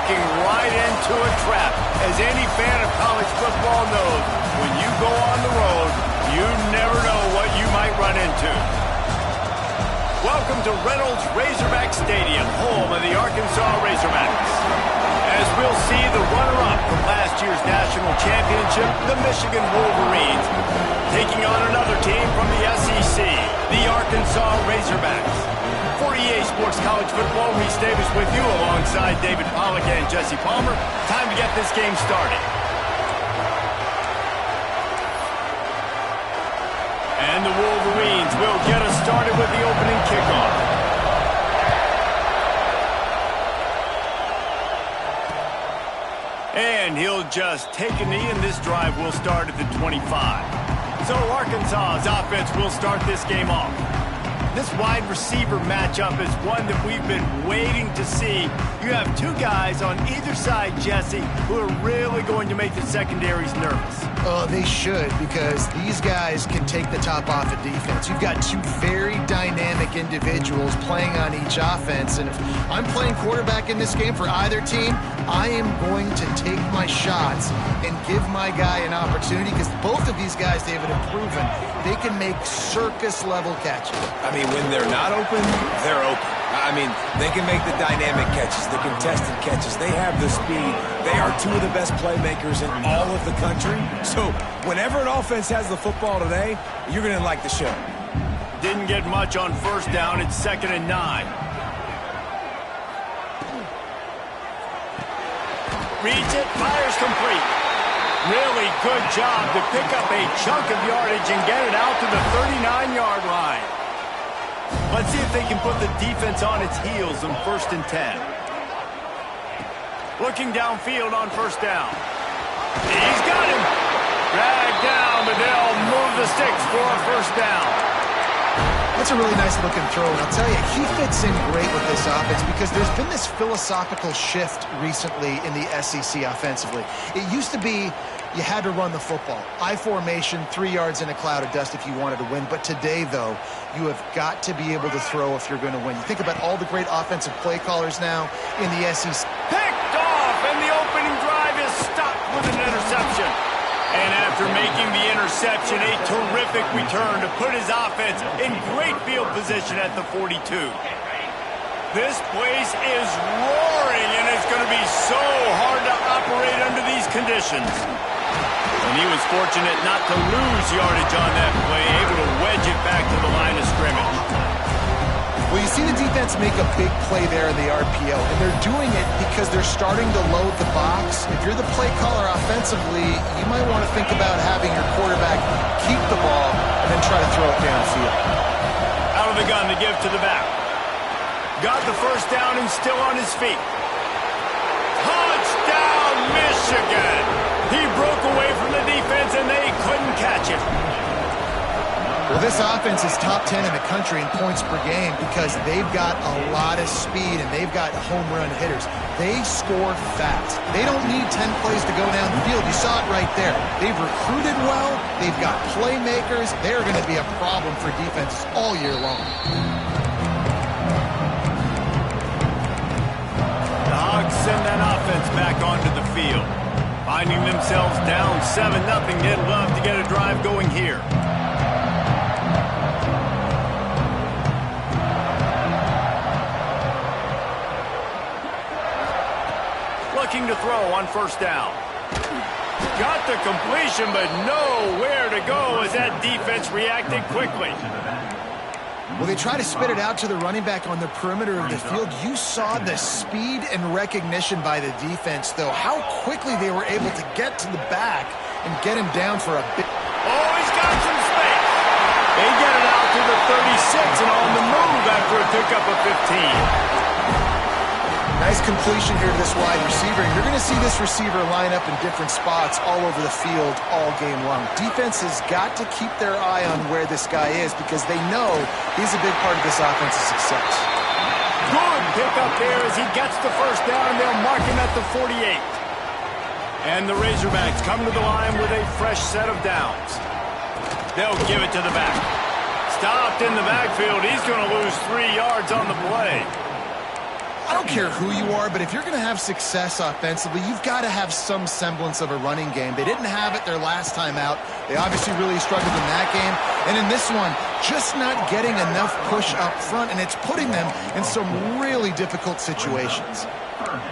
walking right into a trap. As any fan of college football knows, when you go on the road, you never know what you might run into. Welcome to Reynolds Razorback Stadium, home of the Arkansas Razorbacks. As we'll see the runner-up from last year's national championship, the Michigan Wolverines, taking on another team from the SEC, the Arkansas Razorbacks. For EA Sports College Football, Reese Davis with you alongside David Pollack and Jesse Palmer. Time to get this game started. And the Wolverines will get us started with the opening kickoff. And he'll just take a knee, and this drive will start at the 25. So Arkansas's offense will start this game off. This wide receiver matchup is one that we've been waiting to see. You have two guys on either side, Jesse, who are really going to make the secondaries nervous. Oh, they should, because these guys can take the top off of defense. You've got two very dynamic individuals playing on each offense, and if I'm playing quarterback in this game for either team, I am going to take my shots and give my guy an opportunity, because both of these guys, David, have proven they can make circus-level catches. I mean, when they're not open, they're open. I mean, they can make the dynamic catches, the contested catches. They have the speed. They are two of the best playmakers in all of the country. So whenever an offense has the football today, you're going to like the show. Didn't get much on first down. It's 2nd and 9. Reads it, fires complete. Really good job to pick up a chunk of yardage and get it out to the 39-yard line. Let's see if they can put the defense on its heels on 1st and 10. Looking downfield on first down. He's got him. Dragged down, but they'll move the sticks for a first down. That's a really nice looking throw, and I'll tell you, he fits in great with this offense because there's been this philosophical shift recently in the SEC offensively. It used to be you had to run the football. I formation, 3 yards in a cloud of dust if you wanted to win. But today, though, you have got to be able to throw if you're going to win. You think about all the great offensive play callers now in the SEC. Picked off, and the opening drive is stopped with an interception. And after making the interception, a terrific return to put his offense in great field position at the 42. This place is roaring, and it's going to be so hard to operate under these conditions. And he was fortunate not to lose yardage on that play, able to wedge it back to the line of scrimmage. Well, you see the defense make a big play there in the RPO, and they're doing it because they're starting to load the box. If you're the play caller offensively, you might want to think about having your quarterback keep the ball and then try to throw it downfield. Out of the gun to give to the back. Got the first down and still on his feet. Touchdown, Michigan! He broke away from the defense, and they couldn't catch him. Well, this offense is top 10 in the country in points per game because they've got a lot of speed and they've got home run hitters. They score fast. They don't need 10 plays to go down the field. You saw it right there. They've recruited well. They've got playmakers. They're going to be a problem for defenses all year long. The Hogs send that offense back onto the field. Finding themselves down 7-0, they'd love to get a drive going here. Looking to throw on first down. Got the completion, but nowhere to go as that defense reacted quickly. Well, they try to spit it out to the running back on the perimeter of the field. You saw the speed and recognition by the defense, though. How quickly they were able to get to the back and get him down for a bit. Oh, he's got some space. They get it out to the 36 and on the move after a pickup of 15. Nice completion here to this wide receiver. You're going to see this receiver line up in different spots all over the field all game long. Defense has got to keep their eye on where this guy is because they know he's a big part of this offense's success. Good pickup there as he gets the first down, and they'll mark him at the 48. And the Razorbacks come to the line with a fresh set of downs. They'll give it to the back. Stopped in the backfield. He's going to lose 3 yards on the play. I don't care who you are, but if you're going to have success offensively, you've got to have some semblance of a running game. They didn't have it their last time out. They obviously really struggled in that game. And in this one, just not getting enough push up front, and it's putting them in some really difficult situations.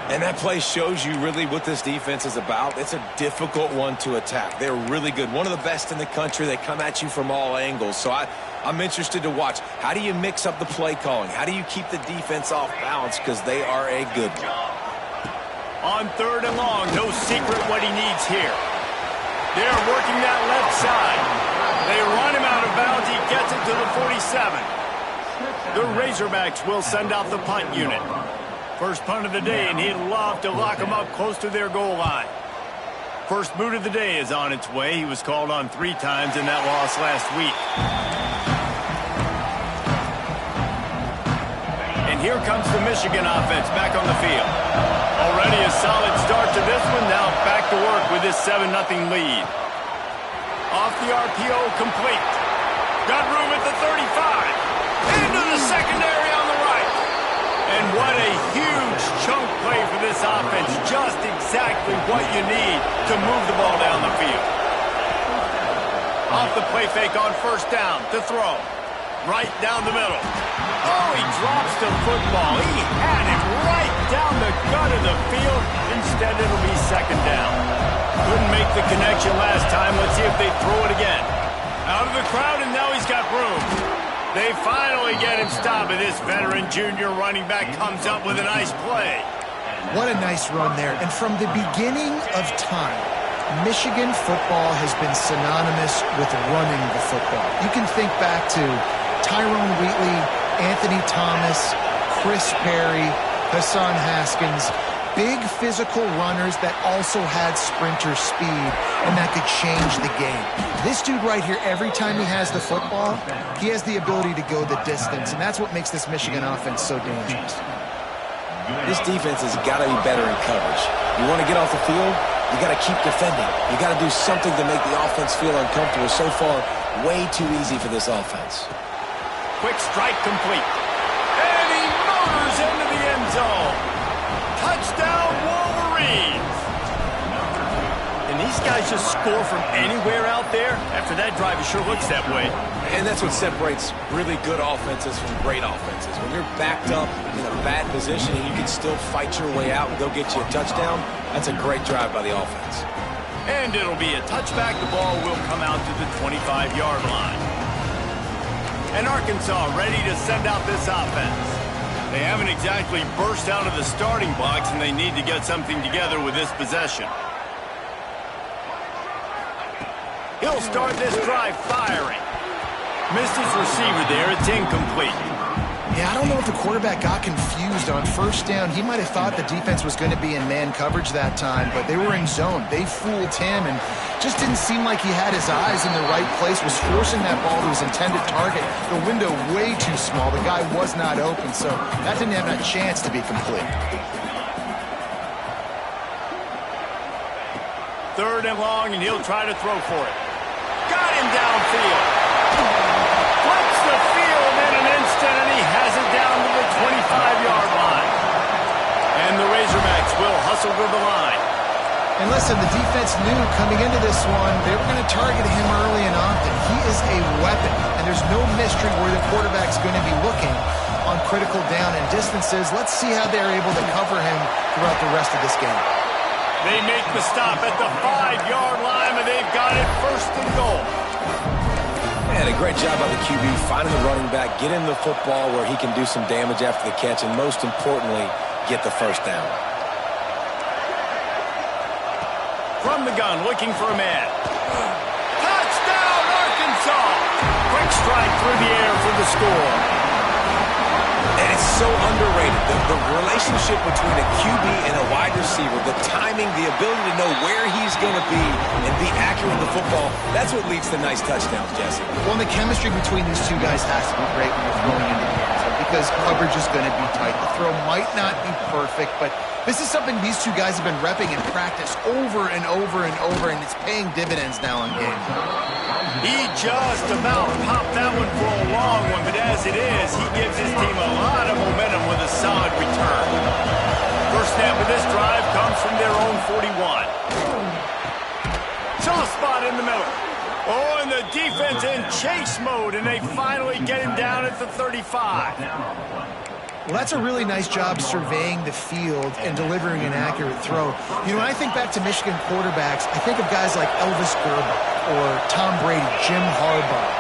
And that play shows you really what this defense is about. It's a difficult one to attack. They're really good. One of the best in the country. They come at you from all angles. So I'm interested to watch. How do you mix up the play calling? How do you keep the defense off balance? Because they are a good one. On 3rd and long, no secret what he needs here. They're working that left side. They run him out of bounds. He gets it to the 47. The Razorbacks will send out the punt unit. First punt of the day, and he'd love to lock them up close to their goal line. First boot of the day is on its way. He was called on 3 times in that loss last week. And here comes the Michigan offense back on the field. Already a solid start to this one. Now back to work with this 7-0 lead. Off the RPO, complete. Got room at the 35. Into the secondary on the right. And what a huge chunk play for this offense. Just exactly what you need to move the ball down the field. Off the play fake on 1st down to throw. Right down the middle. Oh, he drops the football. He had it right down the gut of the field. Instead, it'll be 2nd down. Couldn't make the connection last time. Let's see if they throw it again. Out of the crowd, and now he's got room. They finally get him stopped, and this veteran junior running back comes up with a nice play. What a nice run there. And from the beginning of time, Michigan football has been synonymous with running the football. You can think back to Tyrone Wheatley, Anthony Thomas, Chris Perry, Hassan Haskins. Big physical runners that also had sprinter speed, and that could change the game. This dude right here, every time he has the football, he has the ability to go the distance, and that's what makes this Michigan offense so dangerous. This defense has got to be better in coverage. You want to get off the field, you got to keep defending. You got to do something to make the offense feel uncomfortable. So far, way too easy for this offense. Quick strike complete. And he motors into the end zone. Touchdown, Wolverines! And these guys just score from anywhere out there. After that drive, it sure looks that way. And that's what separates really good offenses from great offenses. When you're backed up in a bad position and you can still fight your way out and go get you a touchdown, that's a great drive by the offense. And it'll be a touchback. The ball will come out to the 25-yard line. And Arkansas ready to send out this offense. They haven't exactly burst out of the starting blocks, and they need to get something together with this possession. He'll start this drive firing. Missed his receiver there. It's incomplete. Yeah, I don't know if the quarterback got confused on 1st down. He might have thought the defense was going to be in man coverage that time, but they were in zone. They fooled him and just didn't seem like he had his eyes in the right place, was forcing that ball to his intended target. The window way too small. The guy was not open, so that didn't have that chance to be complete. 3rd and long, and he'll try to throw for it. Got him downfield. Flips the field in an instant, and he has it down to the 25-yard line. And the Razorbacks will hustle to the line. And listen, the defense knew coming into this one, they were going to target him early and often. He is a weapon, and there's no mystery where the quarterback's going to be looking on critical down and distances. Let's see how they're able to cover him throughout the rest of this game. They make the stop at the 5-yard line, and they've got it 1st and goal. And a great job by the QB finding the running back, get him the football where he can do some damage after the catch, and most importantly, get the 1st down. From the gun, looking for a man. Touchdown, Arkansas! Quick strike through the air for the score. And it's so underrated. The relationship between a QB and a wide receiver, the timing, the ability to know where he's going to be and be accurate with the football, that's what leads to nice touchdowns, Jesse. Well, the chemistry between these two guys has to be great when you're throwing into the end zone, because coverage is going to be tight. The throw might not be perfect, but this is something these two guys have been repping in practice over and over and over, and it's paying dividends now in game. He just about popped that one for a long one, but as it is, he gives his team a lot of momentum with a solid return. First snap of this drive comes from their own 41. Soft spot in the middle. Oh, and the defense in chase mode, and they finally get him down at the 35. Well, that's a really nice job surveying the field and delivering an accurate throw. You know, when I think back to Michigan quarterbacks, I think of guys like Elvis Gerber or Tom Brady, Jim Harbaugh,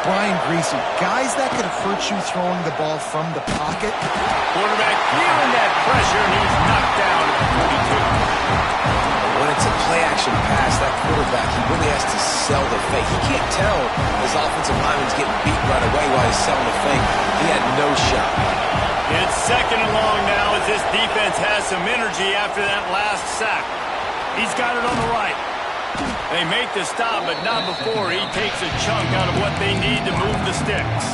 Brian Griese, guys that could hurt you throwing the ball from the pocket. Quarterback feeling that pressure, and he's knocked down at the 42. When it's a play-action pass, that quarterback, he really has to sell the fake. He can't tell his offensive lineman's getting beat right away while he's selling the fake. He had no shot. It's second and long now as this defense has some energy after that last sack. He's got it on the right. They make the stop, but not before he takes a chunk out of what they need to move the sticks.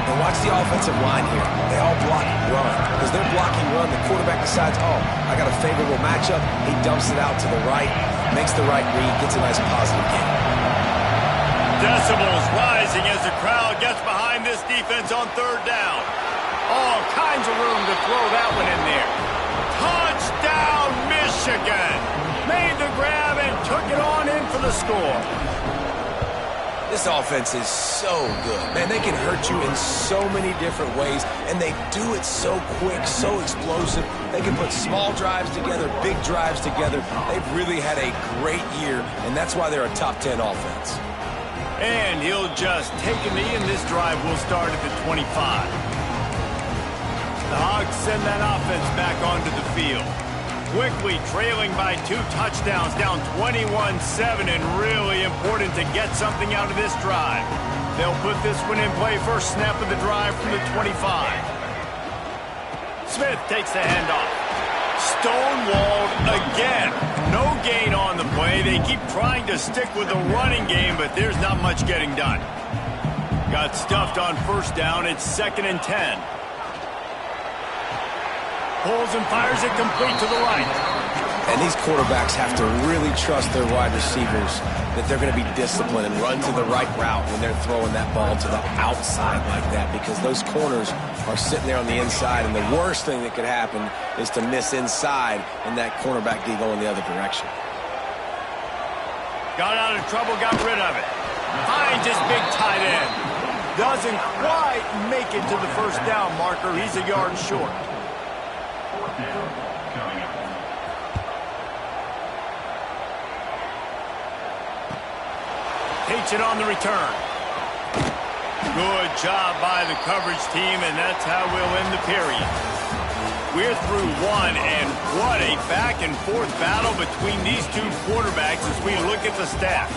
And watch the offensive line here. They all block run. Because they're blocking run, the quarterback decides, oh, I got a favorable matchup. He dumps it out to the right, makes the right read, gets a nice positive gain. Decibels rising as the crowd gets behind this defense on third down. All kinds of room to throw that one in there. Touchdown, Michigan! Made the grab and took it on in for the score. This offense is so good. Man, they can hurt you in so many different ways, and they do it so quick, so explosive. They can put small drives together, big drives together. They've really had a great year, and that's why they're a top 10 offense. And he'll just take a knee, and this drive will start at the 25. The Hogs send that offense back onto the field. Quickly trailing by 2 touchdowns, down 21-7, and really important to get something out of this drive. They'll put this one in play first snap of the drive from the 25. Smith takes the handoff. Stonewalled again. No gain on the play. They keep trying to stick with the running game, but there's not much getting done. Got stuffed on first down. It's 2nd and 10. Pulls and fires it complete to the right. And these quarterbacks have to really trust their wide receivers that they're going to be disciplined and run to the right route when they're throwing that ball to the outside like that, because those corners are sitting there on the inside, and the worst thing that could happen is to miss inside and that cornerback D going the other direction. Got out of trouble, got rid of it. Finds his big tight end. Doesn't quite make it to the first down marker. He's a yard short. Takes it on the return. Good job by the coverage team, and that's how we'll end the period. We're through one, and what a back-and-forth battle between these two quarterbacks as we look at the stats.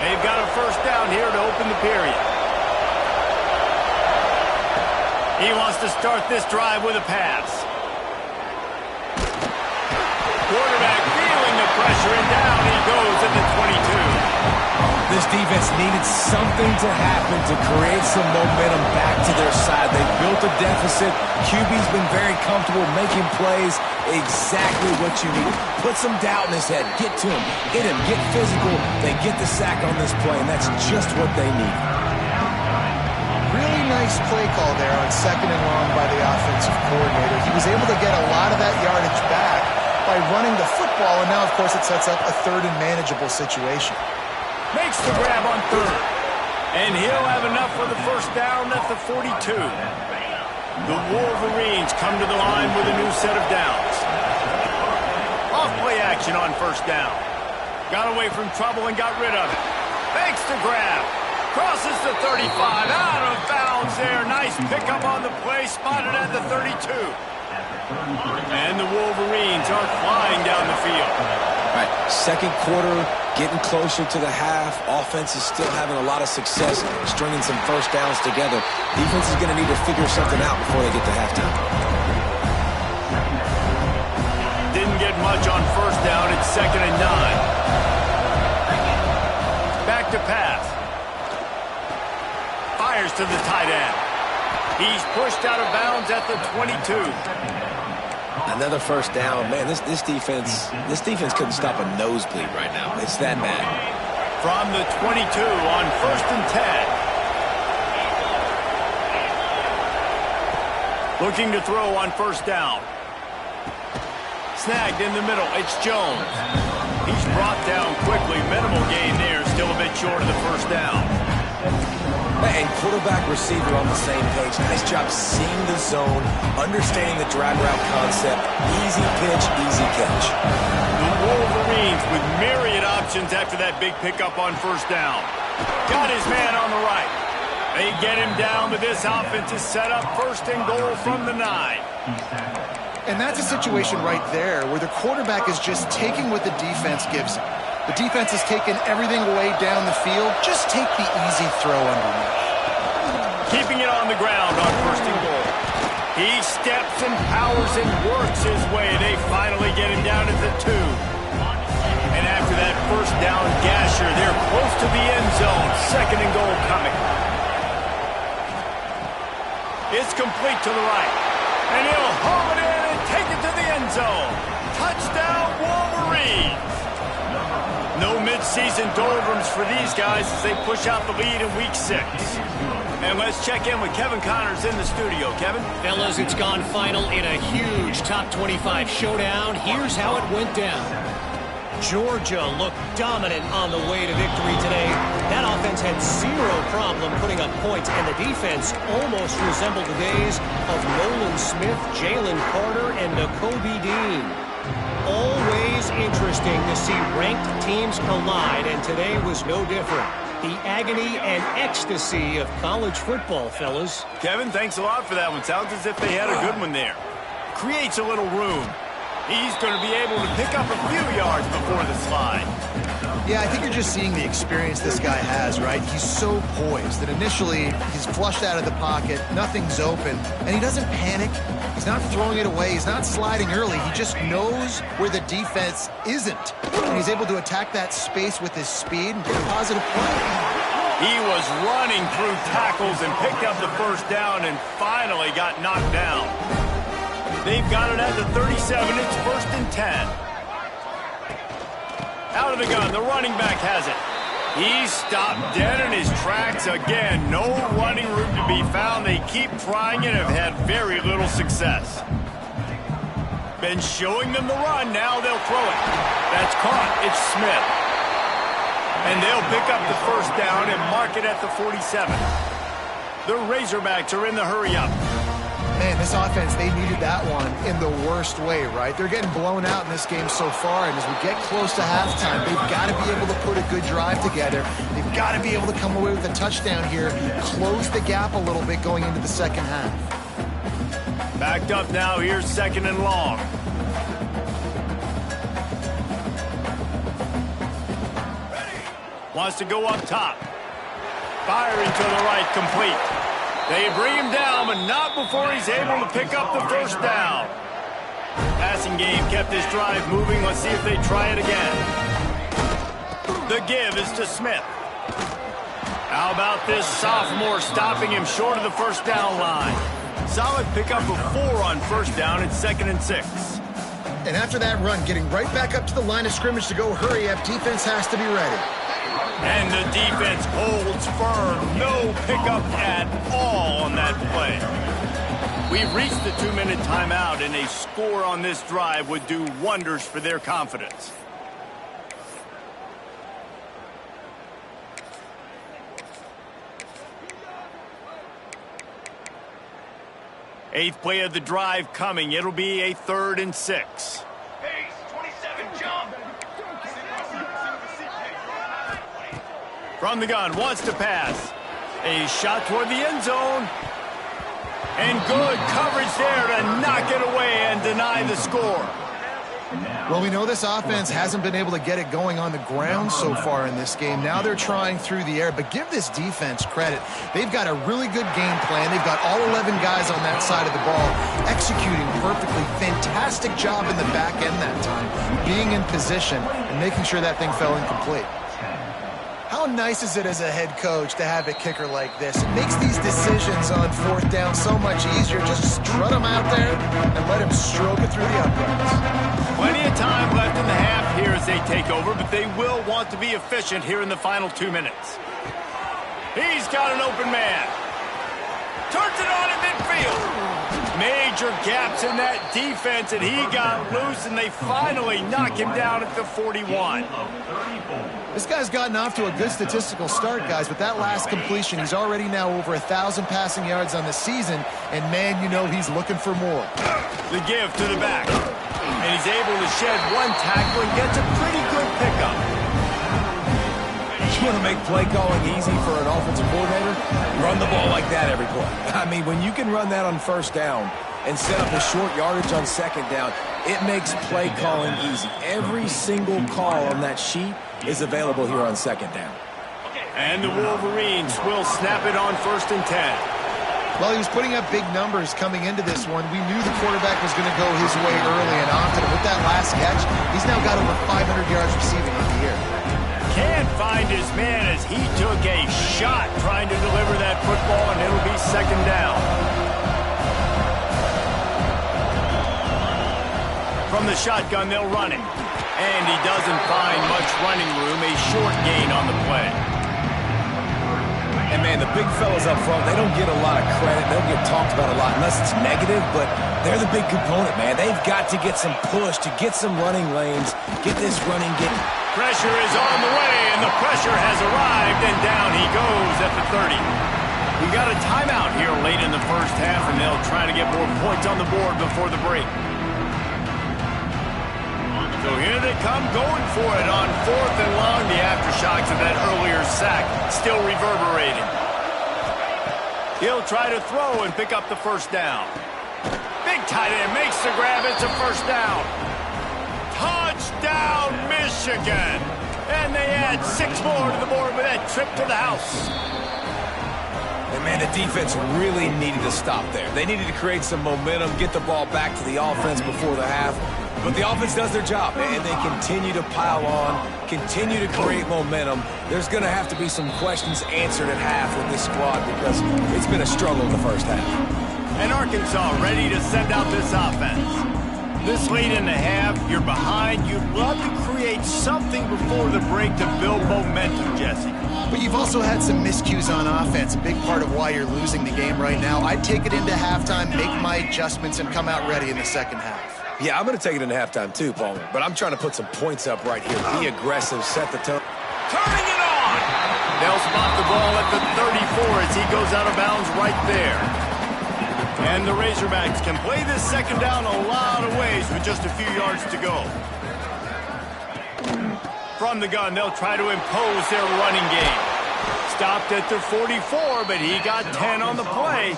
They've got a first down here to open the period. He wants to start this drive with a pass. Quarterback feeling the pressure, and down he goes at the 22. This defense needed something to happen to create some momentum back to their side. They built a deficit. QB's been very comfortable making plays. Exactly what you need. Put some doubt in his head. Get to him. Hit him. Get physical. They get the sack on this play, and that's just what they need. Really nice play call there on 2nd and long by the offensive coordinator. He was able to get a lot of that yardage back by running the football, and now, of course, it sets up a 3rd and manageable situation. Makes the grab on 3rd. And he'll have enough for the first down at the 42. The Wolverines come to the line with a new set of downs. Off-play action on first down. Got away from trouble and got rid of it. Makes the grab. Crosses the 35. Out of bounds there. Nice pickup on the play. Spotted at the 32. And the Wolverines are flying down the field. All right, second quarter, getting closer to the half. Offense is still having a lot of success stringing some first downs together. Defense is going to need to figure something out before they get to halftime. didn't get much on first down. It's 2nd and 9. Back to pass. Fires to the tight end. He's pushed out of bounds at the 22. Another first down. Man, this defense couldn't stop a nosebleed right now. It's that bad. From the 22 on 1st and 10. Looking to throw on first down. Snagged in the middle. It's Jones. He's brought down quickly. Minimal gain there. Still a bit short of the first down. And quarterback receiver on the same page. Nice job seeing the zone, understanding the drag route concept. Easy pitch, easy catch. The Wolverines with myriad options after that big pickup on first down. Got his man on the right. They get him down, but this offense is set up 1st and goal from the 9. And that's a situation right there where the quarterback is just taking what the defense gives him. The defense has taken everything away down the field. Just take the easy throw underneath. Keeping it on the ground on 1st and goal. He steps and powers and works his way. They finally get him down at the 2. And after that first down gasher, they're close to the end zone. 2nd and goal coming. It's complete to the right. And he'll haul it in and take it to the end zone. Touchdown, Wolverines. No mid-season doldrums for these guys as they push out the lead in Week 6. And let's check in with Kevin Connors in the studio. Kevin? Fellas, it's gone final in a huge top 25 showdown. Here's how it went down. Georgia looked dominant on the way to victory today. That offense had zero problem putting up points, and the defense almost resembled the days of Nolan Smith, Jalen Carter, and Nakobe Dean. Always interesting to see ranked teams collide, and today was no different. The agony and ecstasy of college football, fellas. Kevin, thanks a lot for that one. Sounds as if they had a good one there. Creates a little room. He's going to be able to pick up a few yards before the slide. Yeah, I think you're just seeing the experience this guy has, right? He's so poised that initially he's flushed out of the pocket, nothing's open, and he doesn't panic. He's not throwing it away. He's not sliding early. He just knows where the defense isn't. And he's able to attack that space with his speed and get a positive play. He was running through tackles and picked up the first down and finally got knocked down. They've got it at the 37. It's 1st and 10. Out of the gun. The running back has it. He's stopped dead in his tracks again. No running room to be found. They keep trying it and have had very little success. Been showing them the run. Now they'll throw it. That's caught. It's Smith. And they'll pick up the first down and mark it at the 47. The Razorbacks are in the hurry-up. Man, this offense, they needed that one in the worst way, right? They're getting blown out in this game so far, and as we get close to halftime, they've got to be able to put a good drive together. They've got to be able to come away with a touchdown here, close the gap a little bit going into the second half. Backed up now. Here's 2nd and long. Wants to go up top. Firing to the right, complete. They bring him down, but not before he's able to pick up the first down. Passing game kept this drive moving. Let's see if they try it again. The give is to Smith. How about this sophomore stopping him short of the first down line? Solid pickup of 4 on first down. It's 2nd and 6. And after that run, getting right back up to the line of scrimmage to go hurry up, defense has to be ready. And the defense holds firm. No pickup at all on that play. We've reached the 2-minute timeout, and a score on this drive would do wonders for their confidence. Eighth play of the drive coming. It'll be a 3rd and 6. From the gun, wants to pass. A shot toward the end zone. And good coverage there to knock it away and deny the score. Well, we know this offense hasn't been able to get it going on the ground so far in this game. Now they're trying through the air, but give this defense credit. They've got a really good game plan. They've got all 11 guys on that side of the ball executing perfectly. Fantastic job in the back end that time, being in position and making sure that thing fell incomplete. How nice is it as a head coach to have a kicker like this? It makes these decisions on fourth down so much easier. Just strut him out there and let him stroke it through the uprights. Plenty of time left in the half here as they take over, but they will want to be efficient here in the final 2 minutes. He's got an open man. Turns it on in midfield. Major gaps in that defense, and he got loose, and they finally knock him down at the 41. This guy's gotten off to a good statistical start, guys, but that last completion, he's already now over 1,000 passing yards on the season, and man, you know he's looking for more. The give to the back, and he's able to shed one tackle and gets a pretty good pickup. You want to make play calling easy for an offensive coordinator? Run the ball like that every play. I mean, when you can run that on first down and set up a short yardage on second down, it makes play calling easy. Every single call on that sheet is available here on second down. And the Wolverines will snap it on 1st and 10. Well, he was putting up big numbers coming into this one. We knew the quarterback was going to go his way early and often. And with that last catch, he's now got over 500 yards receiving on the year. Can't find his man as he took a shot trying to deliver that football, and it'll be second down. From the shotgun, they'll run it. And he doesn't find much running room, a short gain on the play. And, man, the big fellas up front, they don't get a lot of credit. They don't get talked about a lot unless it's negative, but they're the big component, man. They've got to get some push, to get some running lanes, get this running game. Pressure is on the way, and the pressure has arrived, and down he goes at the 30. We got a timeout here late in the first half, and they'll try to get more points on the board before the break. So here they come going for it on 4th and long. The aftershocks of that earlier sack still reverberating. He'll try to throw and pick up the first down. Big tight end makes the grab. It's a first down. Touchdown, Michigan. And they add 6 more to the board with that trip to the house. And, man, the defense really needed to stop there. They needed to create some momentum, get the ball back to the offense before the half. But the offense does their job, and they continue to pile on, continue to create momentum. There's going to have to be some questions answered at half with this squad because it's been a struggle in the first half. And Arkansas ready to send out this offense. This late in the half, you're behind. You'd love to create something before the break to build momentum, Jesse. But you've also had some miscues on offense, a big part of why you're losing the game right now. I'd take it into halftime, make my adjustments, and come out ready in the second half. Yeah, I'm going to take it into halftime too, Palmer. But I'm trying to put some points up right here. Be aggressive, set the tone. Turning it on! They'll spot the ball at the 34 as he goes out of bounds right there. And the Razorbacks can play this second down a lot of ways with just a few yards to go. From the gun, they'll try to impose their running game. Stopped at the 44, but he got 10 on the play.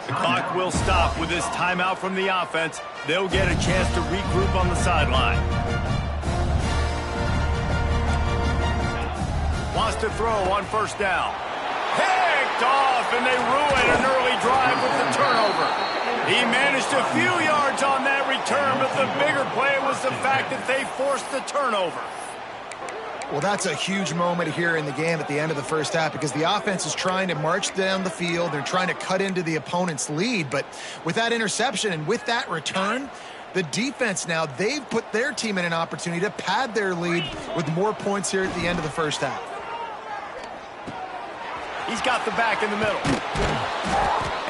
The clock will stop with this timeout from the offense. They'll get a chance to regroup on the sideline. Wants to throw on first down. Picked off, and they ruin an early drive with the turnover. He managed a few yards on that return, but the bigger play was the fact that they forced the turnover. Well, that's a huge moment here in the game at the end of the first half because the offense is trying to march down the field. They're trying to cut into the opponent's lead. But with that interception and with that return, the defense now, they've put their team in an opportunity to pad their lead with more points here at the end of the first half. He's got the back in the middle.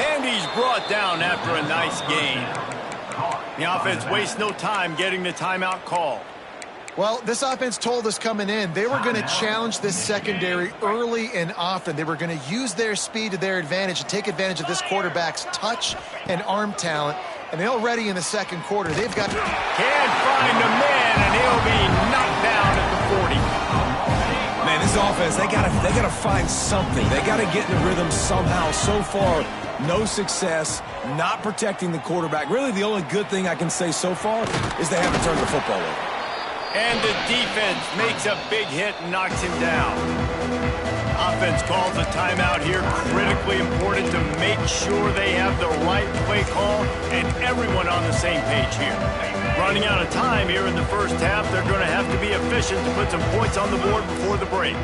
And he's brought down after a nice gain. The offense wastes no time getting the timeout call. Well, this offense told us coming in they were going to challenge this secondary early and often. They were going to use their speed to their advantage and take advantage of this quarterback's touch and arm talent. And they're already in the second quarter. They've got... Can't find a man, and he'll be knocked down at the 40. man, this offense, they gotta find something. They gotta get in the rhythm somehow. So far, no success, not protecting the quarterback. Really, the only good thing I can say so far is they haven't turned the football over. And the defense makes a big hit and knocks him down. Offense calls a timeout here. Critically important to make sure they have the right play call and everyone on the same page here. Running out of time here in the first half, they're going to have to be efficient to put some points on the board before the break.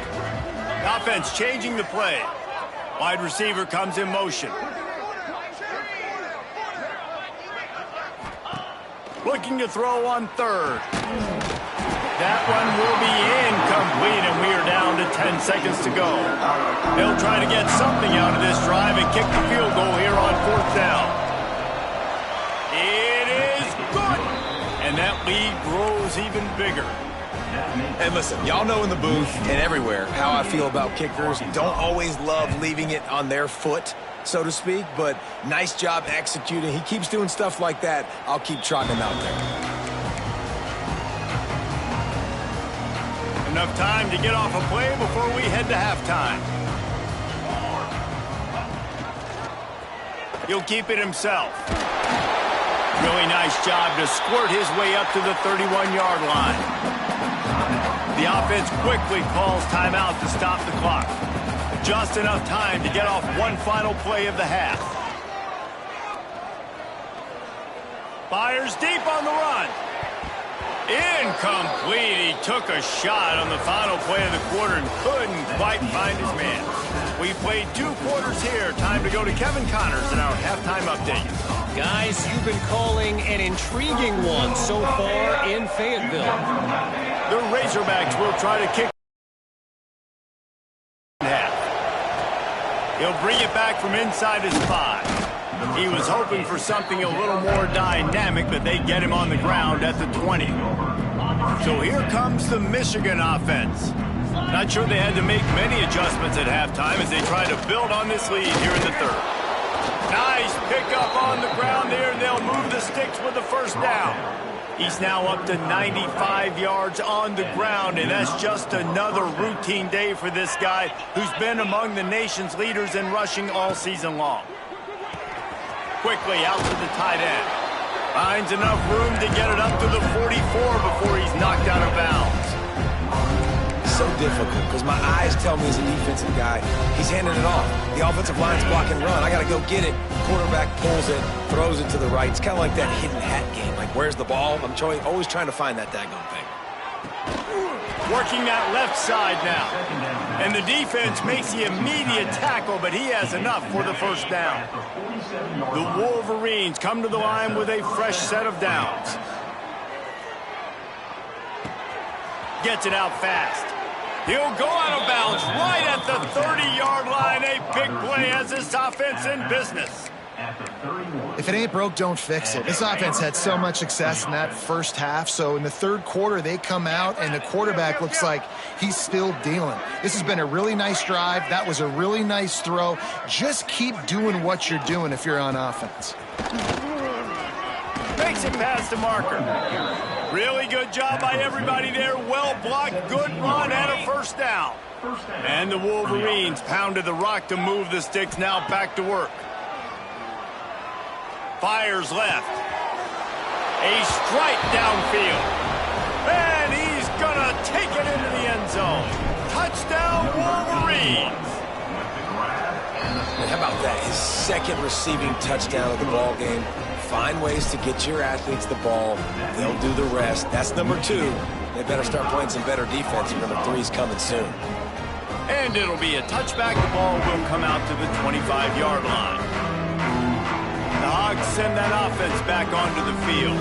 Offense changing the play. Wide receiver comes in motion. Looking to throw on third. That one will be incomplete, and we are down to 10 seconds to go. They'll try to get something out of this drive and kick the field goal here on fourth down. It is good, and that lead grows even bigger. And listen, y'all know in the booth and everywhere how I feel about kickers. Don't always love leaving it on their foot, so to speak, but nice job executing. He keeps doing stuff like that. I'll keep trotting him out there. Enough time to get off a play before we head to halftime. He'll keep it himself. Really nice job to squirt his way up to the 31-yard line. The offense quickly calls timeout to stop the clock. Just enough time to get off one final play of the half. Fires deep on the run. Incomplete. He took a shot on the final play of the quarter and couldn't quite find his man. We played 2 quarters here. Time to go to Kevin Connors in our halftime update. Guys, you've been calling an intriguing one so far in Fayetteville. The Razorbacks will try to kick in half. He'll bring it back from inside his 5. He was hoping for something a little more dynamic, but they get him on the ground at the 20. So here comes the Michigan offense. Not sure they had to make many adjustments at halftime as they try to build on this lead here in the third. Nice pickup on the ground there, and they'll move the sticks with the first down. He's now up to 95 yards on the ground, and that's just another routine day for this guy who's been among the nation's leaders in rushing all season long. Quickly out to the tight end. Finds enough room to get it up to the 44 before he's knocked out of bounds. So difficult because my eyes tell me as a defensive guy, he's handing it off. The offensive line's block and run. I got to go get it. Quarterback pulls it, throws it to the right. It's kind of like that hidden hat game. Like, where's the ball? I'm always trying to find that daggone thing. Working that left side now. And the defense makes the immediate tackle, but he has enough for the first down. The Wolverines come to the line with a fresh set of downs. Gets it out fast. He'll go out of bounds right at the 30-yard line. A big play as this offense in business. If it ain't broke, don't fix it. This offense had so much success in that first half, so in the third quarter, they come out, and the quarterback looks like he's still dealing. This has been a really nice drive. That was a really nice throw. Just keep doing what you're doing if you're on offense. Makes it past the marker. Really good job by everybody there. Well blocked, good run, and a first down. And the Wolverines pounded the rock to move the sticks. Now back to work. Fires left. A strike downfield. And he's going to take it into the end zone. Touchdown, Wolverines. And how about that? His second receiving touchdown of the ball game. Find ways to get your athletes the ball. They'll do the rest. That's number 2. They better start playing some better defense. Number 3's coming soon. And it'll be a touchback. The ball will come out to the 25-yard line. The Hogs send that offense back onto the field.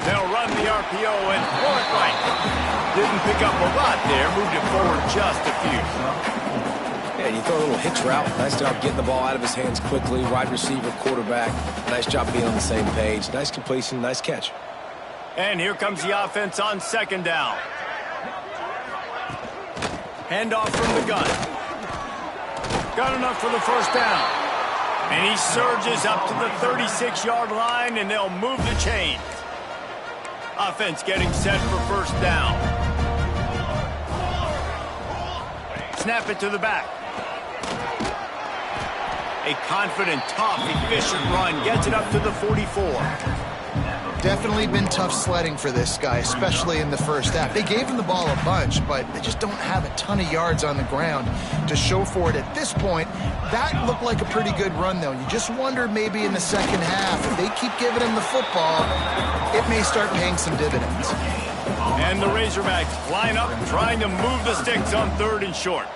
They'll run the RPO and throw it right. Didn't pick up a lot there. Moved it forward just a few. Yeah, you throw a little hitch route. Nice job getting the ball out of his hands quickly. Wide receiver, quarterback. Nice job being on the same page. Nice completion, nice catch. And here comes the offense on second down. Handoff from the gun. Got enough for the first down. And he surges up to the 36-yard line, and they'll move the chains. Offense getting set for first down. Snap it to the back. A confident, tough, efficient run gets it up to the 44. Definitely been tough sledding for this guy, especially in the first half. They gave him the ball a bunch, but they just don't have a ton of yards on the ground to show for it at this point. That looked like a pretty good run, though. You just wonder maybe in the second half, if they keep giving him the football, it may start paying some dividends. And the Razorbacks line up, trying to move the sticks on 3rd and short.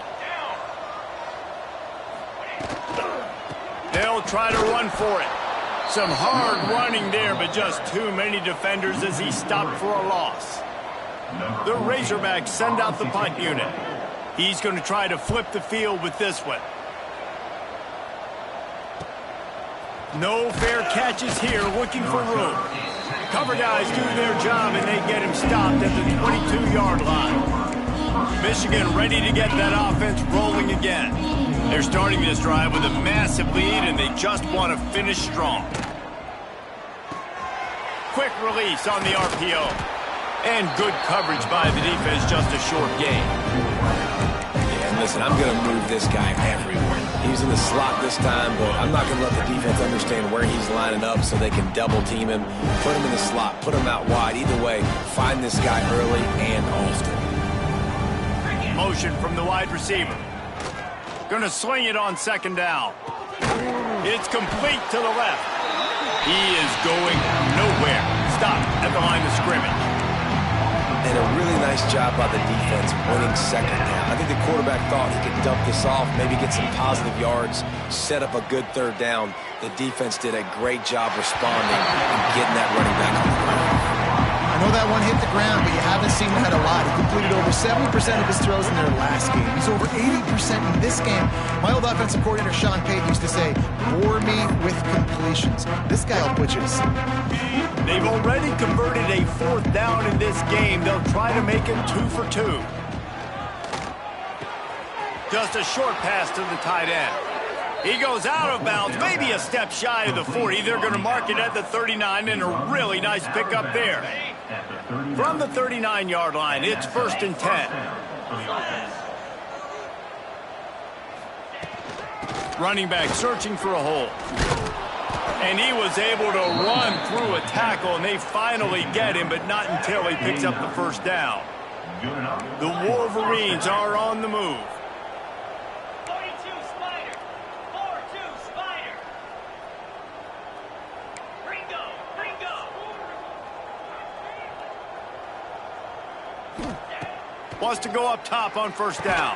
They'll try to run for it. Some hard running there, but just too many defenders as he stopped for a loss. The Razorbacks send out the punt unit. He's going to try to flip the field with this one. No fair catches here, looking for room. Cover guys do their job, and they get him stopped at the 22-yard line. Michigan ready to get that offense rolling again. They're starting this drive with a massive lead, and they just want to finish strong. Quick release on the RPO. And good coverage by the defense, just a short gain. Yeah, and listen, I'm going to move this guy everywhere. He's in the slot this time, but I'm not going to let the defense understand where he's lining up so they can double team him, put him in the slot, put him out wide. Either way, find this guy early and often. Motion from the wide receiver. Gonna sling it on 2nd down. It's complete to the left. He is going nowhere. Stop at the line of scrimmage. And a really nice job by the defense winning 2nd down. I think the quarterback thought he could dump this off, maybe get some positive yards, set up a good 3rd down. The defense did a great job responding and getting that running back on the ground. I know that one hit the ground, but you haven't seen that a lot. He completed over 70% of his throws in their last game. He's over 80% in this game. My old offensive coordinator, Sean Payton, used to say, bore me with completions. This guy will put you to sleep. They've already converted a 4th down in this game. They'll try to make it 2 for 2. Just a short pass to the tight end. He goes out of bounds, maybe a step shy of the 40. They're going to mark it at the 39, and a really nice pickup there. From the 39-yard line, it's 1st and 10. Running back searching for a hole. And he was able to run through a tackle, and they finally get him, but not until he picks up the 1st down. The Wolverines are on the move. Wants to go up top on 1st down.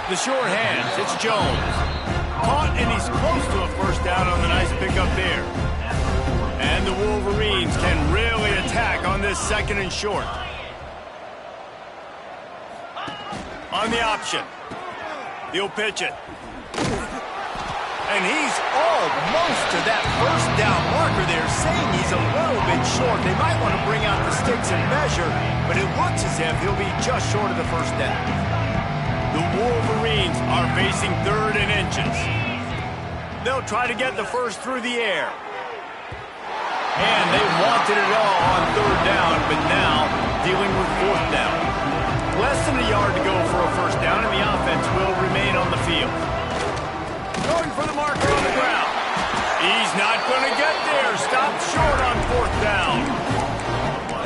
The short hands, it's Jones. Caught, and he's close to a 1st down on the nice pickup there. And the Wolverines can really attack on this 2nd and short. On the option. He'll pitch it. And he's almost to that 1st down marker there, saying he's a little bit short. They might want to bring out the sticks and measure, but it looks as if he'll be just short of the 1st down. The Wolverines are facing 3rd and inches. They'll try to get the 1st through the air. And they wanted it all on 3rd down, but now dealing with 4th down. Less than a yard to go for a 1st down, and the offense will remain on the field. Going for the marker on the ground. He's not going to get there. Stopped short on 4th down.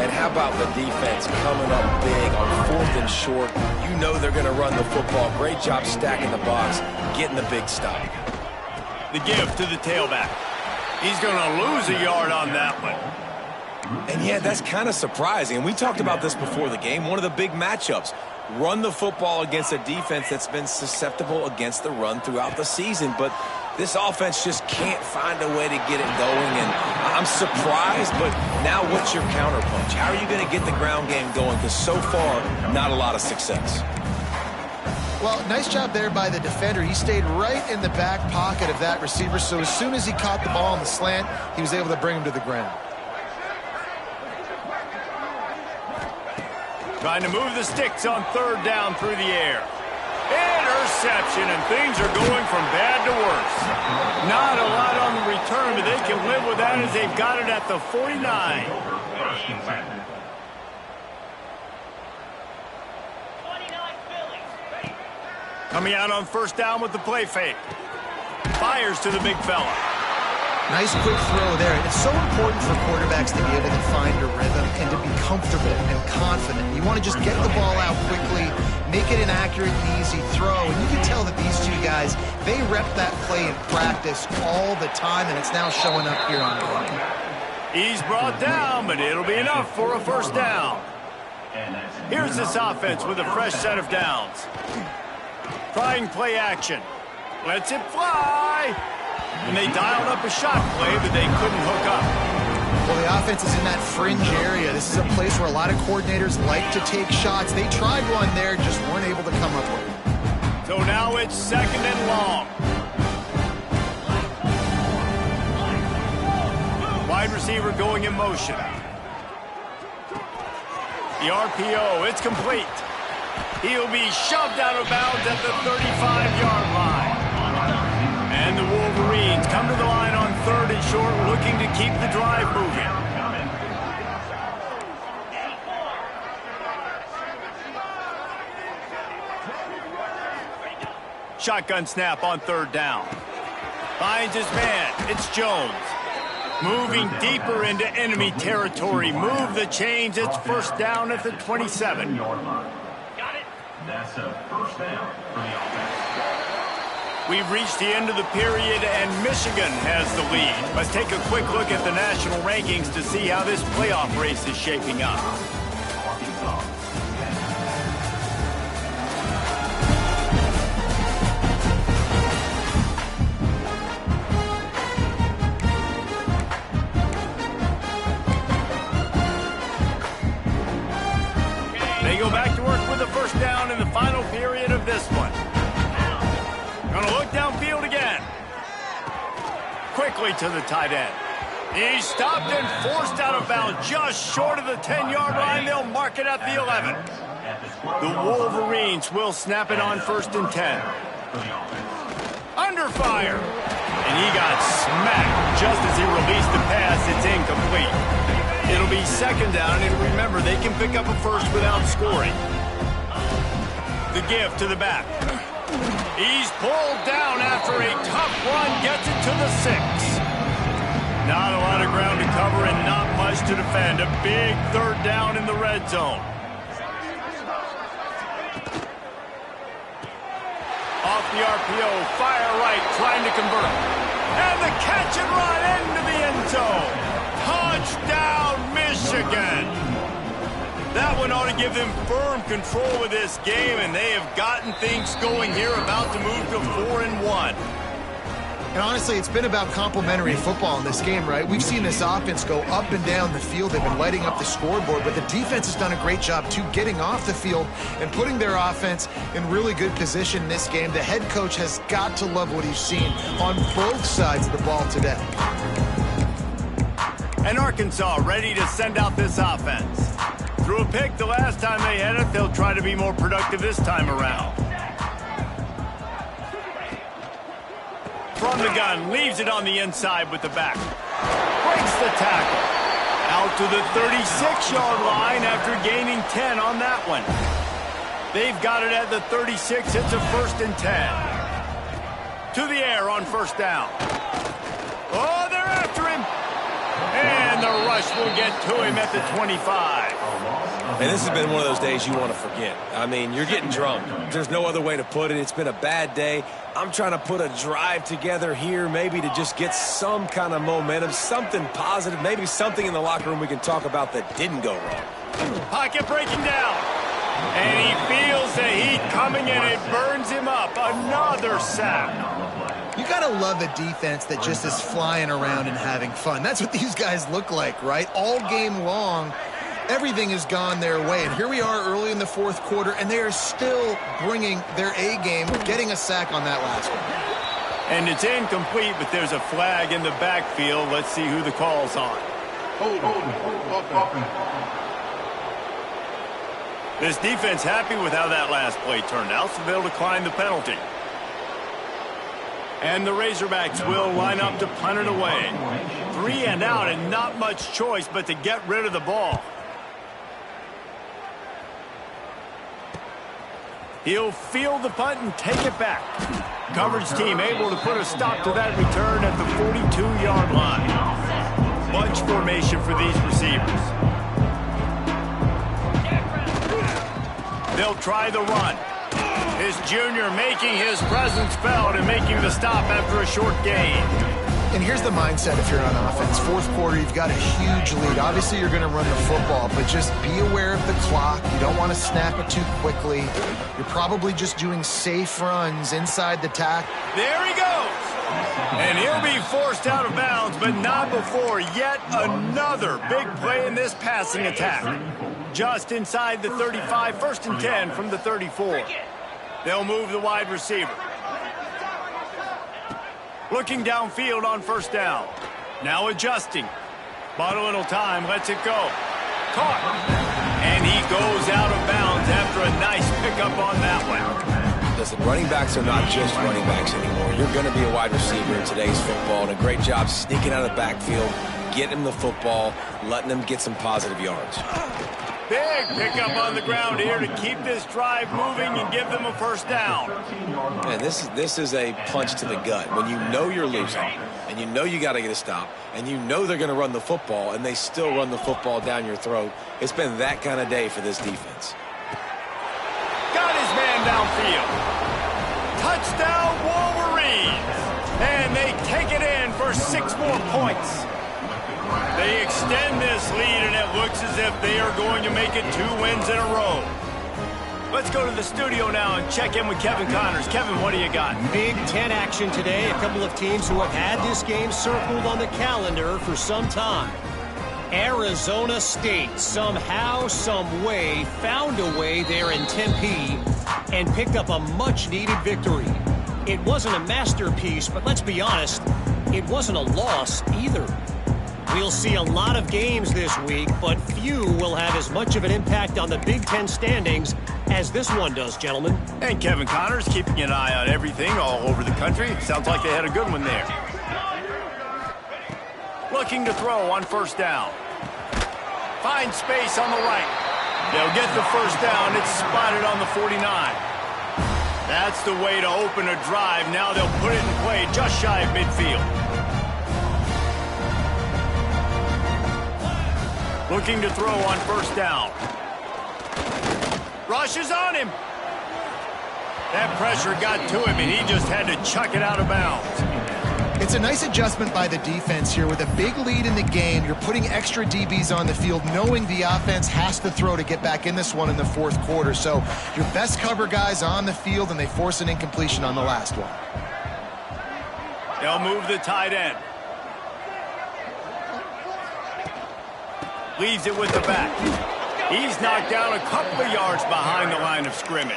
And how about the defense coming up big on 4th and short? You know they're going to run the football. Great job stacking the box, getting the big stop. The give to the tailback. He's going to lose a yard on that one. And yeah, that's kind of surprising. And we talked about this before the game. One of the big matchups. Run the football against a defense that's been susceptible against the run throughout the season. But this offense just can't find a way to get it going. And I'm surprised, but now what's your counterpunch? How are you going to get the ground game going? Because so far, not a lot of success. Well, nice job there by the defender. He stayed right in the back pocket of that receiver, so as soon as he caught the ball on the slant, he was able to bring him to the ground. Trying to move the sticks on 3rd down through the air. And Interception, and things are going from bad to worse. Not a lot on the return, but they can live with that as they've got it at the 49. Coming out on first down with the play fake. Fires to the big fella. Nice quick throw there. It's so important for quarterbacks to be able to find a rhythm and to be comfortable and confident. You want to just get the ball out quickly, make it an accurate and easy throw. And you can tell that these two guys, they rep that play in practice all the time, and it's now showing up here on the line. He's brought down, but it'll be enough for a first down. Here's this offense with a fresh set of downs. Trying play action. Lets it fly. And they dialed up a shot play, but they couldn't hook up. Well, the offense is in that fringe area. This is a place where a lot of coordinators like to take shots. They tried one there, just weren't able to come up with it. So now it's second and long. Wide receiver going in motion. The RPO, it's complete. He'll be shoved out of bounds at the 35-yard line. And the Wolverines come to the line on third and short, looking to keep the drive moving. Shotgun snap on third down. Finds his man. It's Jones. Moving deeper into enemy territory. Move the chains. It's first down at the 27. That's a first down for the offense. We've reached the end of the period, and Michigan has the lead. Let's take a quick look at the national rankings to see how this playoff race is shaping up. They go back to work with the first down in the final period of this one. Gonna look downfield again. Quickly to the tight end. He's stopped and forced out of bounds just short of the 10-yard line. They'll mark it at the 11. The Wolverines will snap it on first and 10. Under fire. And he got smacked just as he released the pass. It's incomplete. It'll be second down, and remember, they can pick up a first without scoring. The give to the back. He's pulled down after a tough run, gets it to the 6. Not a lot of ground to cover and not much to defend. A big third down in the red zone. Off the RPO, fire right, trying to convert. And the catch and run into the end zone. Touchdown, Michigan. That one ought to give them firm control of this game, and they have gotten things going here, about to move to 4-1. And honestly, it's been about complementary football in this game, right? We've seen this offense go up and down the field. They've been lighting up the scoreboard, but the defense has done a great job, too, getting off the field and putting their offense in really good position in this game. The head coach has got to love what he's seen on both sides of the ball today. And Arkansas ready to send out this offense. Threw a pick the last time they had it. They'll try to be more productive this time around. From the gun, leaves it on the inside with the back. Breaks the tackle. Out to the 36-yard line after gaining 10 on that one. They've got it at the 36. It's a first and 10. To the air on first down. Oh, they're after him. And the rush will get to him at the 25. And this has been one of those days you want to forget. I mean, you're getting drunk. There's no other way to put it. It's been a bad day. I'm trying to put a drive together here, maybe to just get some kind of momentum, something positive, maybe something in the locker room we can talk about that didn't go wrong. Pocket breaking down. And he feels the heat coming in. It burns him up. Another sack. You got to love a defense that just is flying around and having fun. That's what these guys look like, right? All game long, everything has gone their way. And here we are early in the fourth quarter, and they are still bringing their A game, getting a sack on that last one. And it's incomplete, but there's a flag in the backfield. Let's see who the call's on. This defense happy with how that last play turned out, so they'll decline the penalty. And the Razorbacks will line up to punt it away. 3 and out, and not much choice but to get rid of the ball. He'll field the punt and take it back. Coverage team able to put a stop to that return at the 42-yard line. Bunch formation for these receivers. They'll try the run. His junior making his presence felt and making the stop after a short gain. And here's the mindset if you're on offense. Fourth quarter, you've got a huge lead. Obviously, you're going to run the football, but just be aware of the clock. You don't want to snap it too quickly. You're probably just doing safe runs inside the tackle. There he goes. And he'll be forced out of bounds, but not before yet another big play in this passing attack. Just inside the 35, 1st and 10 from the 34. They'll move the wide receiver. Looking downfield on 1st down. Now adjusting. Bought a little time, lets it go. Caught. And he goes out of bounds after a nice pickup on that one. Listen, running backs are not just running backs anymore. You're going to be a wide receiver in today's football, and a great job sneaking out of the backfield, getting him the football, letting them get some positive yards. Big pickup on the ground here to keep this drive moving and give them a 1st down. Man, this is a punch to the gut. When you know you're losing, and you know you got to get a stop, and you know they're going to run the football, and they still run the football down your throat, it's been that kind of day for this defense. Got his man downfield. Touchdown, Wolverines. And they take it in for 6 more points. They extend this lead, and it looks as if they are going to make it 2 wins in a row. Let's go to the studio now and check in with Kevin Connors. Kevin, what do you got? Big Ten action today. A couple of teams who have had this game circled on the calendar for some time. Arizona State somehow, some way, found a way there in Tempe and picked up a much-needed victory. It wasn't a masterpiece, but let's be honest, it wasn't a loss either. We'll see a lot of games this week, but few will have as much of an impact on the Big Ten standings as this one does, gentlemen. And Kevin Connors keeping an eye on everything all over the country. Sounds like they had a good one there. Looking to throw on 1st down. Find space on the right. They'll get the 1st down. It's spotted on the 49. That's the way to open a drive. Now they'll put it in play just shy of midfield. Looking to throw on 1st down. Rushes on him. That pressure got to him, and he just had to chuck it out of bounds. It's a nice adjustment by the defense here. With a big lead in the game, you're putting extra DBs on the field, knowing the offense has to throw to get back in this one in the 4th quarter. So your best cover guys on the field, and they force an incompletion on the last one. They'll move the tight end. Leaves it with the back. He's knocked down a couple of yards behind the line of scrimmage.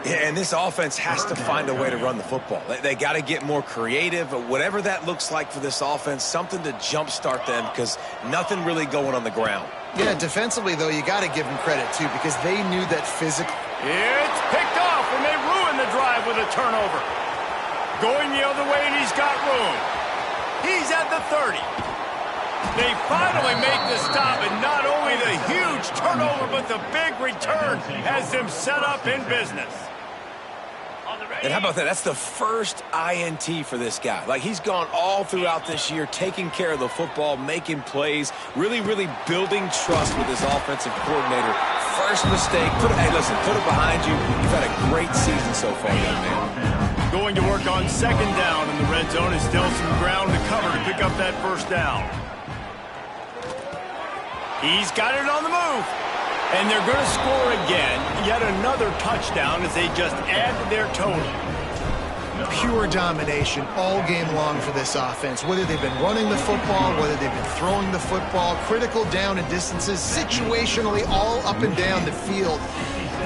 Yeah, and this offense has to find a way to run the football. They got to get more creative, whatever that looks like for this offense, something to jumpstart them, because nothing really going on the ground. Yeah, defensively, though, you got to give them credit, too, because they knew that physically. It's picked off, and they ruin the drive with a turnover. Going the other way, and he's got room. He's at the 30. They finally make the stop, and not only the huge turnover, but the big return has them set up in business. And how about that? That's the first INT for this guy. Like, he's gone all throughout this year, taking care of the football, making plays, really, really building trust with his offensive coordinator. First mistake, hey, listen, put it behind you. You've had a great season so far, young man. Going to work on 2nd down in the red zone is still some ground to cover to pick up that 1st down. He's got it on the move. And they're going to score again. Yet another touchdown as they just add to their total. Pure domination all game long for this offense. Whether they've been running the football, whether they've been throwing the football, critical down and distances, situationally all up and down the field.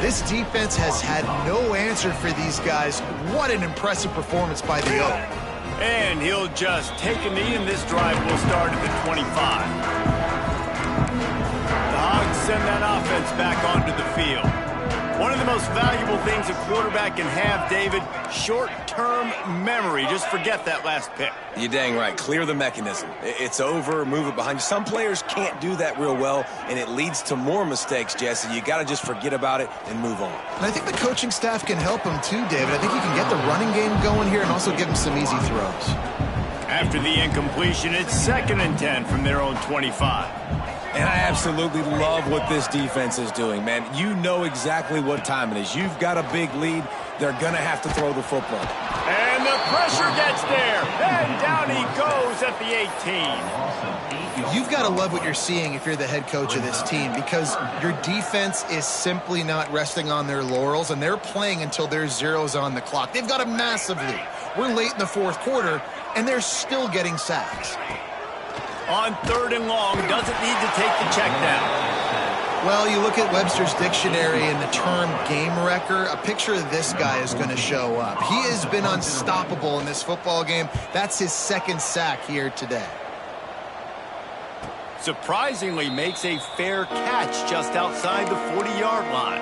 This defense has had no answer for these guys. What an impressive performance by the O. And he'll just take a knee, and this drive will start at the 25. The Hogs send that offense back onto the field. One of the most valuable things a quarterback can have, David, short-term memory. Just forget that last pick. You're dang right. Clear the mechanism. It's over, move it behind you. Some players can't do that real well, and it leads to more mistakes, Jesse. You got to just forget about it and move on. And I think the coaching staff can help him too, David. I think he can get the running game going here and also give him some easy throws. After the incompletion, it's 2nd and 10 from their own 25. And I absolutely love what this defense is doing, man. You know exactly what time it is. You've got a big lead. They're going to have to throw the football. And the pressure gets there. And down he goes at the 18. You've got to love what you're seeing if you're the head coach of this team, because your defense is simply not resting on their laurels, and they're playing until there's zeros on the clock. They've got a massive lead. We're late in the 4th quarter, and they're still getting sacks. On 3rd and long, doesn't need to take the check down. Well, you look at Webster's dictionary and the term game wrecker, a picture of this guy is going to show up. He has been unstoppable in this football game. That's his 2nd sack here today. Surprisingly makes a fair catch just outside the 40-yard line.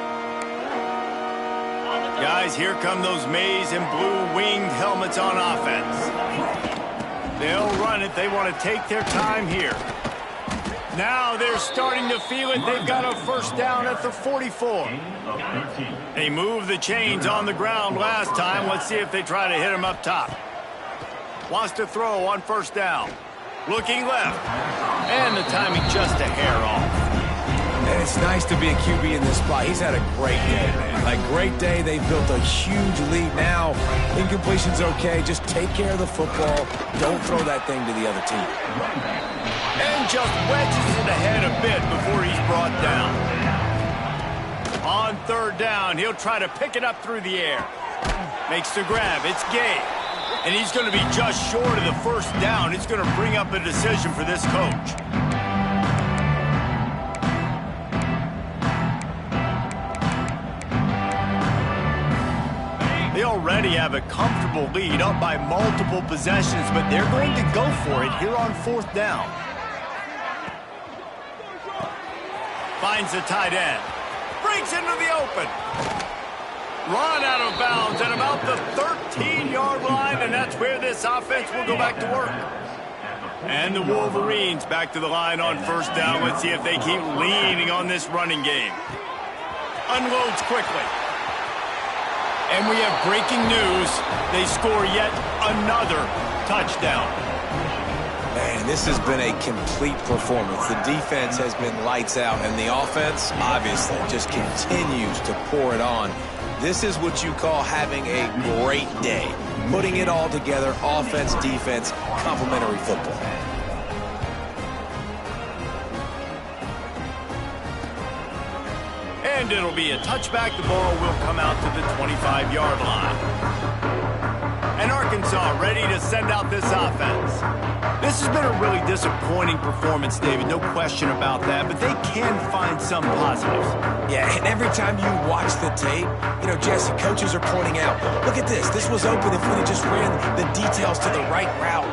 Guys, here come those maize and blue winged helmets on offense. They'll run it. They want to take their time here. Now they're starting to feel it. They've got a 1st down at the 44. They moved the chains on the ground last time. Let's see if they try to hit him up top. Wants to throw on 1st down. Looking left. And the timing just a hair off. And it's nice to be a QB in this spot. He's had a great day, man. Like, great day. They've built a huge lead now. Incompletion's okay. Just take care of the football. Don't throw that thing to the other team. And just wedges it ahead a bit before he's brought down. On 3rd down, he'll try to pick it up through the air. Makes the grab. It's Gay. And he's going to be just short of the 1st down. It's going to bring up a decision for this coach. They already have a comfortable lead, up by multiple possessions, but they're going to go for it here on 4th down. Finds the tight end. Breaks into the open. Run out of bounds at about the 13-yard line, and that's where this offense will go back to work. And the Wolverines back to the line on 1st down. Let's see if they keep leaning on this running game. Unloads quickly. And we have breaking news. They score yet another touchdown. Man, this has been a complete performance. The defense has been lights out, and the offense, obviously, just continues to pour it on. This is what you call having a great day. Putting it all together, offense, defense, complementary football. And it'll be a touchback. The ball will come out to the 25-yard line. And Arkansas ready to send out this offense. This has been a really disappointing performance, David. No question about that. But they can find some positives. Yeah, and every time you watch the tape, you know, Jesse, coaches are pointing out, look at this. This was open if we just ran the details to the right route,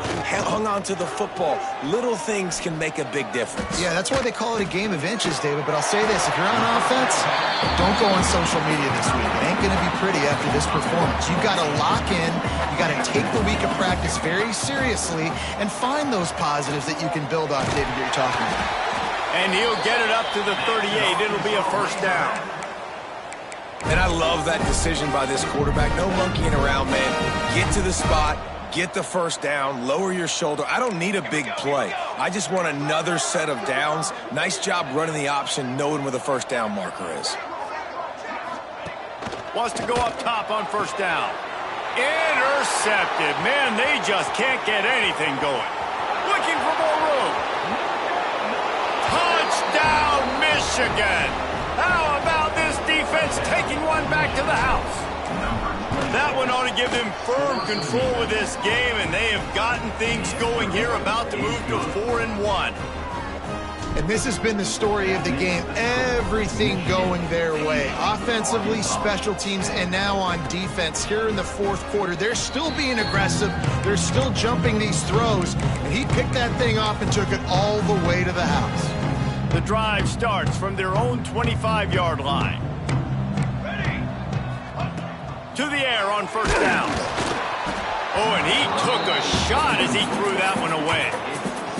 hung on to the football. Little things can make a big difference. Yeah, that's why they call it a game of inches, David. But I'll say this, if you're on offense, don't go on social media this week. It ain't going to be pretty after this performance. You've got to lock in. You got to take the week of practice very seriously and find those positives that you can build off, David, that you're talking about. And he'll get it up to the 38. It'll be a 1st down. And I love that decision by this quarterback. No monkeying around, man. Get to the spot, get the 1st down, lower your shoulder. I don't need a big play. I just want another set of downs. Nice job running the option, knowing where the 1st down marker is. Wants to go up top on 1st down. Intercepted. Man, they just can't get anything going. Looking for more room. Touchdown, Michigan. How about this defense taking one back to the house? That one ought to give them firm control of this game, and they have gotten things going here, about to move to 4-1. And this has been the story of the game. Everything going their way. Offensively, special teams, and now on defense here in the 4th quarter. They're still being aggressive. They're still jumping these throws. And he picked that thing off and took it all the way to the house. The drive starts from their own 25-yard line. To the air on first down. Oh, and he took a shot as he threw that one away.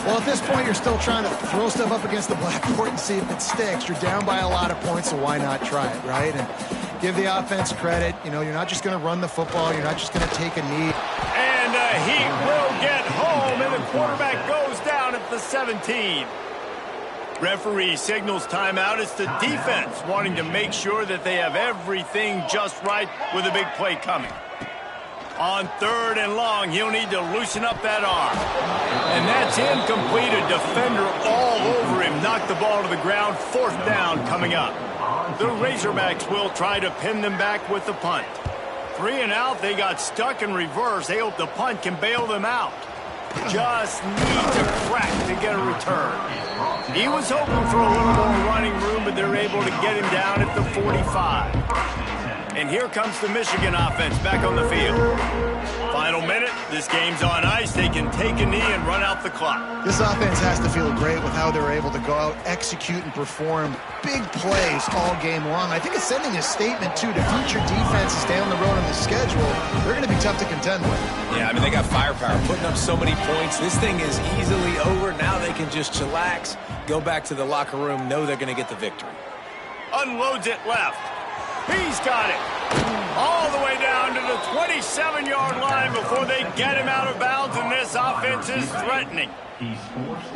Well, at this point, you're still trying to throw stuff up against the blackboard and see if it sticks. You're down by a lot of points, so why not try it, right? And give the offense credit. You know, you're not just going to run the football. You're not just going to take a knee. And he will get home, and the quarterback goes down at the 17. Referee signals timeout. It's the defense wanting to make sure that they have everything just right with a big play coming. On 3rd and long, he'll need to loosen up that arm. And that's incomplete. A defender all over him. Knocked the ball to the ground. 4th down coming up. The Razorbacks will try to pin them back with the punt. 3 and out. They got stuck in reverse. They hope the punt can bail them out. Just need to crack to get a return. He was hoping for a little more running room, but they're able to get him down at the 45. And here comes the Michigan offense back on the field. Final minute. This game's on ice. They can take a knee and run out the clock. This offense has to feel great with how they're able to go out, execute, and perform big plays all game long. I think it's sending a statement, too, to future defenses down the road on the schedule. They're going to be tough to contend with. Yeah, I mean, they got firepower, putting up so many points. This thing is easily over. Now they can just chillax, go back to the locker room, know they're going to get the victory. Unloads it left. He's got it. All the way down to the 27-yard line before they get him out of bounds, and this offense is threatening.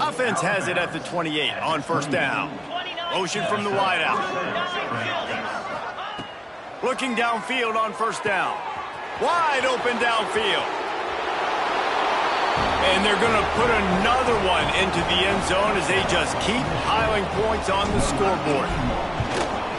Offense has it at the 28 on first down. Motion from the wideout. Looking downfield on first down. Wide open downfield. And they're going to put another one into the end zone as they just keep piling points on the scoreboard.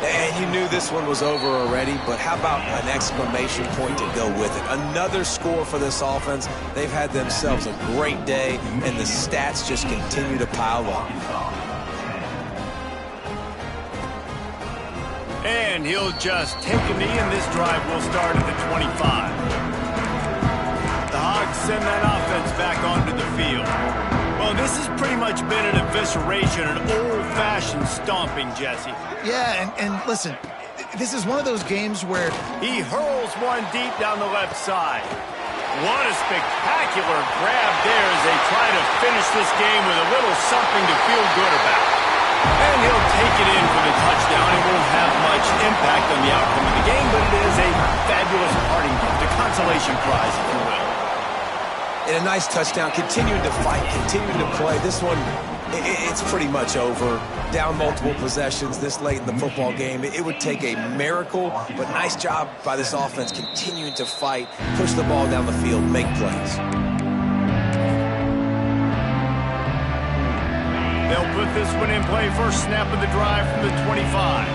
And you knew this one was over already, but how about an exclamation point to go with it? Another score for this offense. They've had themselves a great day, and the stats just continue to pile up. And he'll just take a knee, and this drive will start at the 25. The Hogs send that offense back onto the field. Well, this has pretty much been an evisceration, an old-fashioned stomping, Jesse. Yeah, and listen, this is one of those games where he hurls one deep down the left side. What a spectacular grab there as they try to finish this game with a little something to feel good about. And he'll take it in for the touchdown. It won't have much impact on the outcome of the game, but it is a fabulous parting gift, a consolation prize, if you will. And a nice touchdown, continuing to fight, continuing to play. This one, it's pretty much over. Down multiple possessions this late in the football game. It would take a miracle, but nice job by this offense continuing to fight, push the ball down the field, make plays. They'll put this one in play. First snap of the drive from the 25.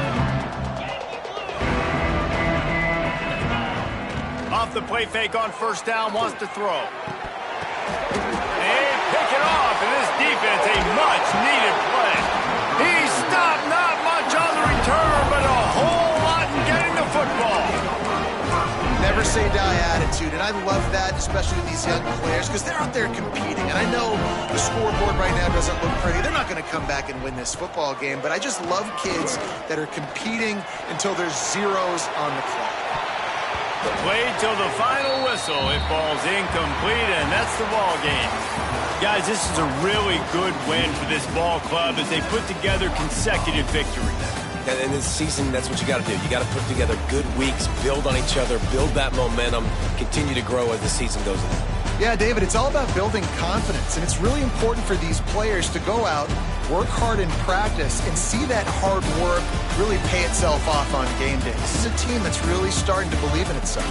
Off the play fake on first down, wants to throw. They pick it off, and this defense, a much-needed play. He stopped, not much on the return, but a whole lot in getting the football. never say die attitude, and I love that, especially with these young players, because they're out there competing. And I know the scoreboard right now doesn't look pretty. They're not going to come back and win this football game, but I just love kids that are competing until there's zeros on the clock. Played till the final whistle. It falls incomplete, and that's the ball game. Guys, this is a really good win for this ball club as they put together consecutive victories. And in this season, that's what you got to do. You got to put together good weeks, build on each other, build that momentum, continue to grow as the season goes on. Yeah, David, it's all about building confidence, and it's really important for these players to go out, work hard in practice, and see that hard work really pay itself off on game day. This is a team that's really starting to believe in itself.